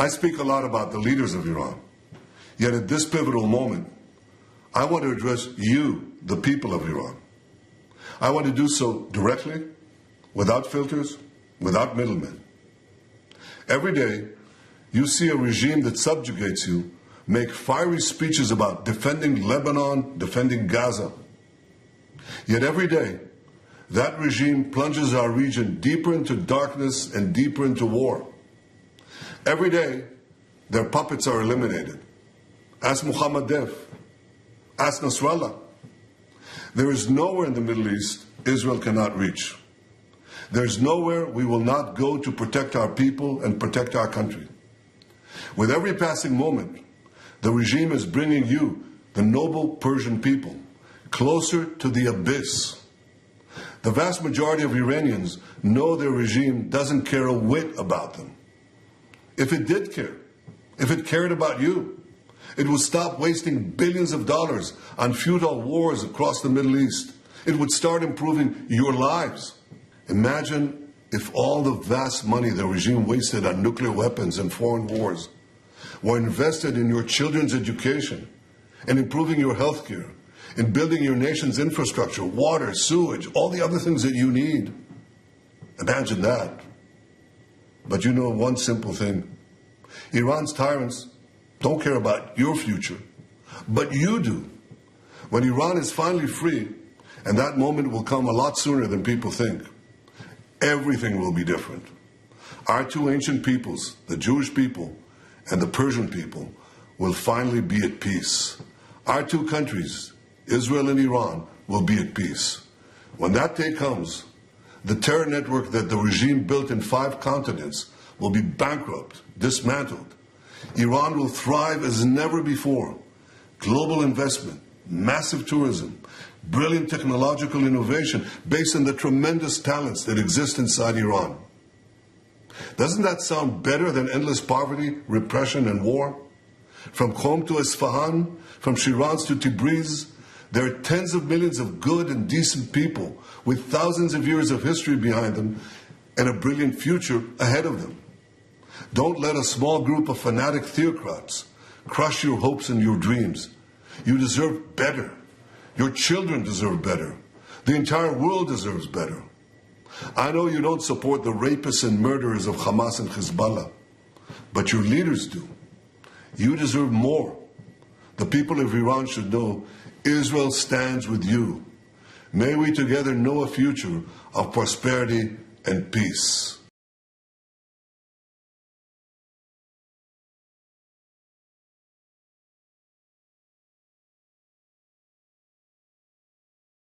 I speak a lot about the leaders of Iran. Yet at this pivotal moment, I want to address you, the people of Iran. I want to do so directly, without filters, without middlemen. Every day, you see a regime that subjugates you make fiery speeches about defending Lebanon, defending Gaza. Yet every day, that regime plunges our region deeper into darkness and deeper into war. Every day, their puppets are eliminated. Ask Mohammed Deif. Ask Nasrallah. There is nowhere in the Middle East Israel cannot reach. There is nowhere we will not go to protect our people and protect our country. With every passing moment, the regime is bringing you, the noble Persian people, closer to the abyss. The vast majority of Iranians know their regime doesn't care a whit about them. If it did care, if it cared about you, it would stop wasting billions of dollars on futile wars across the Middle East. It would start improving your lives. Imagine if all the vast money the regime wasted on nuclear weapons and foreign wars were invested in your children's education, in improving your health care, in building your nation's infrastructure, water, sewage, all the other things that you need. Imagine that. But you know one simple thing. Iran's tyrants don't care about your future, but you do. When Iran is finally free, and that moment will come a lot sooner than people think, everything will be different. Our two ancient peoples, the Jewish people and the Persian people, will finally be at peace. Our two countries, Israel and Iran, will be at peace. When that day comes, the terror network that the regime built in 5 continents will be bankrupt, dismantled. Iran will thrive as never before. Global investment, massive tourism, brilliant technological innovation based on the tremendous talents that exist inside Iran. Doesn't that sound better than endless poverty, repression, and war? From Qom to Isfahan, from Shiraz to Tabriz, there are tens of millions of good and decent people with thousands of years of history behind them and a brilliant future ahead of them. Don't let a small group of fanatic theocrats crush your hopes and your dreams. You deserve better. Your children deserve better. The entire world deserves better. I know you don't support the rapists and murderers of Hamas and Hezbollah, but your leaders do. You deserve more. The people of Iran should know Israel stands with you. May we together know a future of prosperity and peace.